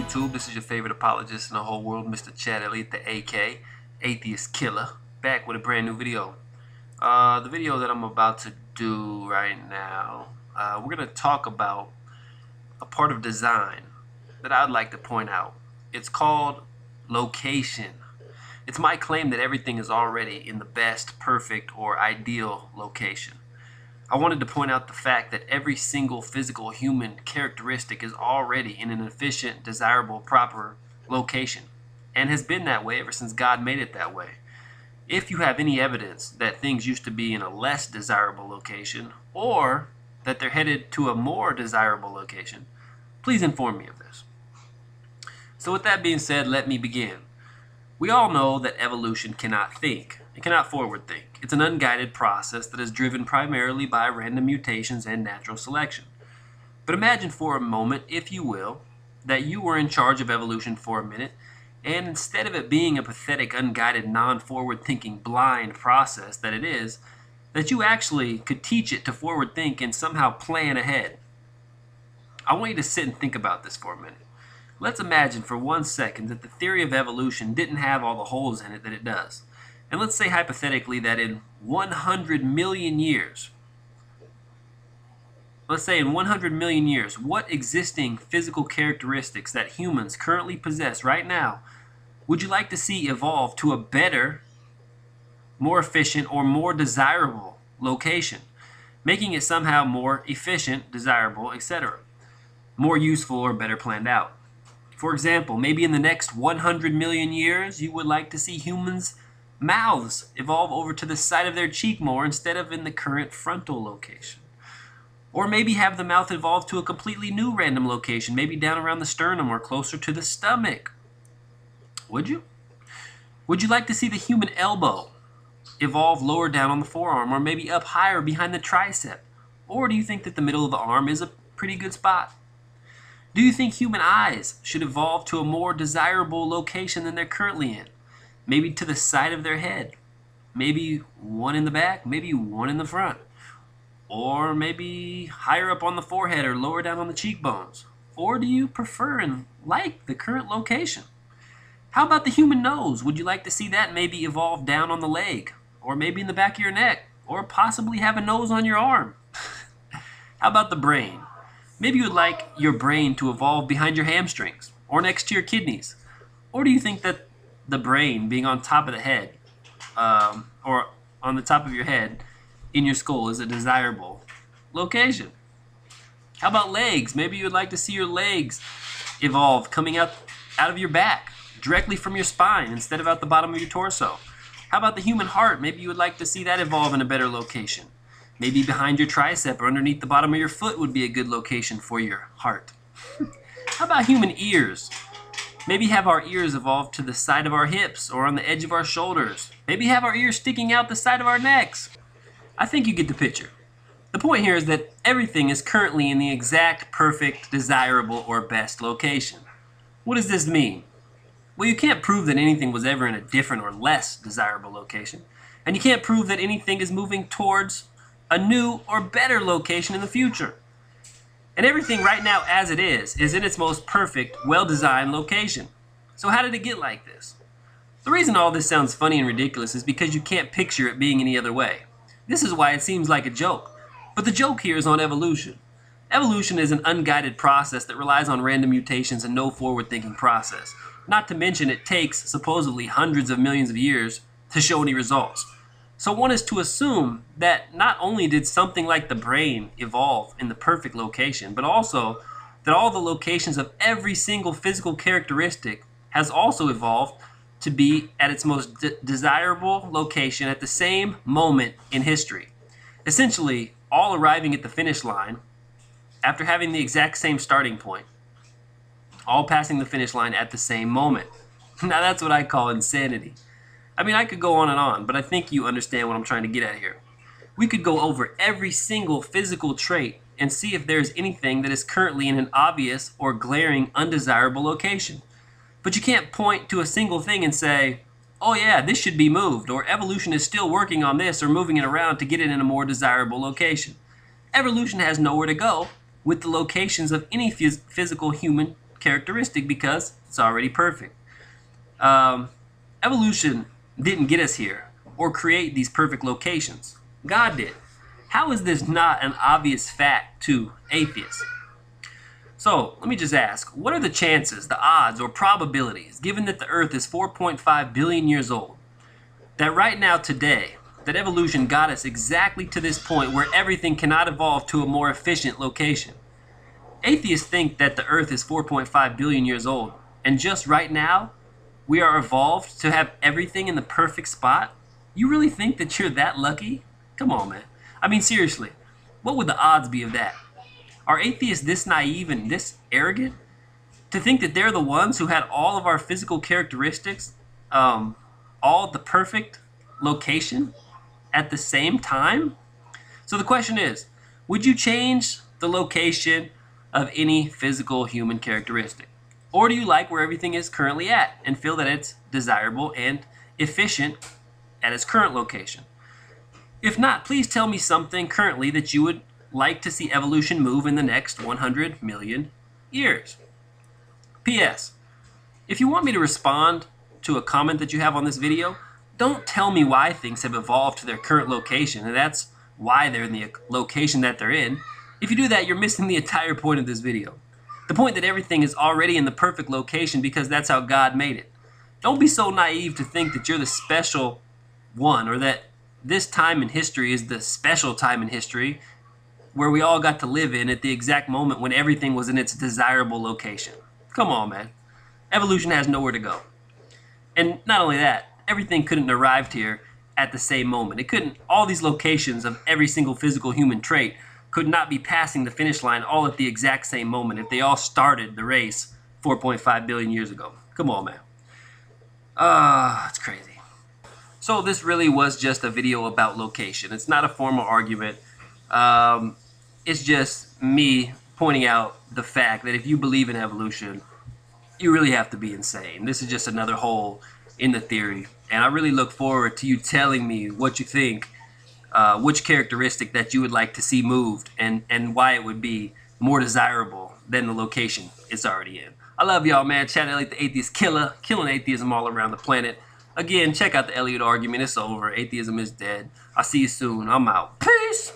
YouTube? This is your favorite apologist in the whole world, Mr. Chad Elliott, the AK, Atheist Killer, back with a brand new video. The video that I'm about to do right now, we're going to talk about a part of design that I'd like to point out. It's called location. It's my claim that everything is already in the best, perfect, or ideal location. I wanted to point out the fact that every single physical human characteristic is already in an efficient, desirable, proper location, and has been that way ever since God made it that way. If you have any evidence that things used to be in a less desirable location, or that they're headed to a more desirable location, please inform me of this. So with that being said, let me begin. We all know that evolution cannot think. It cannot forward think. It's an unguided process that is driven primarily by random mutations and natural selection. But imagine for a moment, if you will, that you were in charge of evolution for a minute, and instead of it being a pathetic, unguided, non-forward thinking, blind process that it is, that you actually could teach it to forward think and somehow plan ahead. I want you to sit and think about this for a minute. Let's imagine for 1 second that the theory of evolution didn't have all the holes in it that it does. And let's say hypothetically that in 100 million years, what existing physical characteristics that humans currently possess right now would you like to see evolve to a better, more efficient, or more desirable location, making it somehow more efficient, desirable, etc., more useful or better planned out? For example, maybe in the next 100 million years, you would like to see humans' mouths evolve over to the side of their cheek more instead of in the current frontal location. Or maybe have the mouth evolve to a completely new random location, maybe down around the sternum or closer to the stomach. Would you? Would you like to see the human elbow evolve lower down on the forearm, or maybe up higher behind the tricep? Or do you think that the middle of the arm is a pretty good spot? Do you think human eyes should evolve to a more desirable location than they're currently in? Maybe to the side of their head, maybe one in the back, maybe one in the front, or maybe higher up on the forehead or lower down on the cheekbones? Or do you prefer and like the current location? How about the human nose? Would you like to see that maybe evolve down on the leg, or maybe in the back of your neck, or possibly have a nose on your arm? How about the brain? Maybe you would like your brain to evolve behind your hamstrings, or next to your kidneys. Or do you think that the brain being on top of the head, or on the top of your head in your skull, is a desirable location? How about legs? Maybe you would like to see your legs evolve coming out of your back, directly from your spine instead of out the bottom of your torso. How about the human heart? Maybe you would like to see that evolve in a better location. Maybe behind your tricep or underneath the bottom of your foot would be a good location for your heart. How about human ears? Maybe have our ears evolve to the side of our hips or on the edge of our shoulders. Maybe have our ears sticking out the side of our necks. I think you get the picture. The point here is that everything is currently in the exact, perfect, desirable, or best location. What does this mean? Well, you can't prove that anything was ever in a different or less desirable location. And you can't prove that anything is moving towards a new or better location in the future. And everything right now as it is in its most perfect, well-designed location. So how did it get like this? The reason all this sounds funny and ridiculous is because you can't picture it being any other way. This is why it seems like a joke. But the joke here is on evolution. Evolution is an unguided process that relies on random mutations and no forward-thinking process. Not to mention it takes supposedly hundreds of millions of years to show any results. So one is to assume that not only did something like the brain evolve in the perfect location, but also that all the locations of every single physical characteristic has also evolved to be at its most desirable location at the same moment in history. Essentially, all arriving at the finish line after having the exact same starting point, all passing the finish line at the same moment. Now that's what I call insanity. I mean, I could go on, but I think you understand what I'm trying to get at here. We could go over every single physical trait and see if there's anything that is currently in an obvious or glaring undesirable location. But you can't point to a single thing and say, oh yeah, this should be moved, or evolution is still working on this or moving it around to get it in a more desirable location. Evolution has nowhere to go with the locations of any physical human characteristic because it's already perfect. Evolution didn't get us here or create these perfect locations. God did. How is this not an obvious fact to atheists? So let me just ask, what are the chances, the odds or probabilities, given that the Earth is 4.5 billion years old, that right now today, that evolution got us exactly to this point where everything cannot evolve to a more efficient location? Atheists think that the Earth is 4.5 billion years old, and just right now, we are evolved to have everything in the perfect spot? You really think that you're that lucky? Come on, man. I mean, seriously, what would the odds be of that? Are atheists this naive and this arrogant to think that they're the ones who had all of our physical characteristics, all the perfect location at the same time? So the question is, would you change the location of any physical human characteristic? Or do you like where everything is currently at and feel that it's desirable and efficient at its current location? If not, please tell me something currently that you would like to see evolution move in the next 100 million years. P.S. If you want me to respond to a comment that you have on this video, don't tell me why things have evolved to their current location, and that's why they're in the location that they're in. If you do that, you're missing the entire point of this video. The point that everything is already in the perfect location because that's how God made it. Don't be so naive to think that you're the special one, or that this time in history is the special time in history where we all got to live in at the exact moment when everything was in its desirable location. Come on, man. Evolution has nowhere to go. And not only that, everything couldn't have arrived here at the same moment. It couldn't, all these locations of every single physical human trait could not be passing the finish line all at the exact same moment if they all started the race 4.5 billion years ago. Come on, man. It's crazy. So this really was just a video about location. It's not a formal argument. It's just me pointing out the fact that if you believe in evolution, you really have to be insane. This is just another hole in the theory. And I really look forward to you telling me what you think, which characteristic that you would like to see moved, and why it would be more desirable than the location it's already in. I love y'all, man. Chat Elliot the Atheist Killer, killing atheism all around the planet. Again, check out the Elliot argument. It's over. Atheism is dead. I'll see you soon. I'm out. Peace.